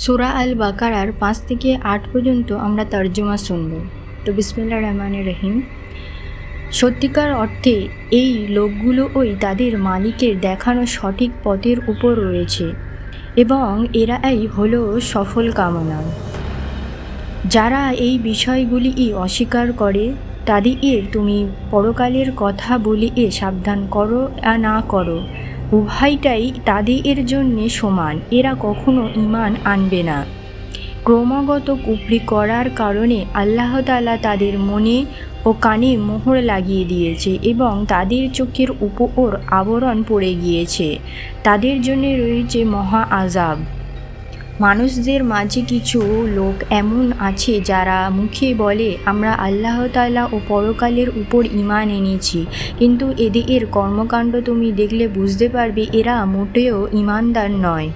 সূরা আল বাকারার 5 থেকে 8 পর্যন্ত আমরা তর্জমা শুনব। তো বিসমিল্লাহির রহমানির রহিম। সত্যিকার অর্থে এই লোকগুলোই তাদের মালিকের দেখানো সঠিক পথের উপর রয়েছে এবং এরাই হলো সফল কামনা। যারা এই বিষয়গুলি অস্বীকার করে তাদের তুমি পরকালের কথা বলিয়ে সাবধান করো না করো, উভয়টাই তাদের জন্য সমান। এরা কখনো ঈমান আনবে না। ক্রমাগত কুফরি করার কারণে আল্লাহ তাআলা তাদের মনে ও কানে মোহর লাগিয়ে দিয়েছে এবং তাদের চোখের উপর আবরণ পড়ে গিয়েছে। তাদের জন্য রয়েছে মহা আযাব। মানুষদের মাঝে কিছু লোক এমন আছে যারা মুখে বলে আমরা আল্লাহ তাআলা ও পরকালের উপর ঈমান এনেছি, কিন্তু এদের কর্মকাণ্ড তুমি দেখলে বুঝতে পারবে এরা মোটেও ঈমানদার নয়।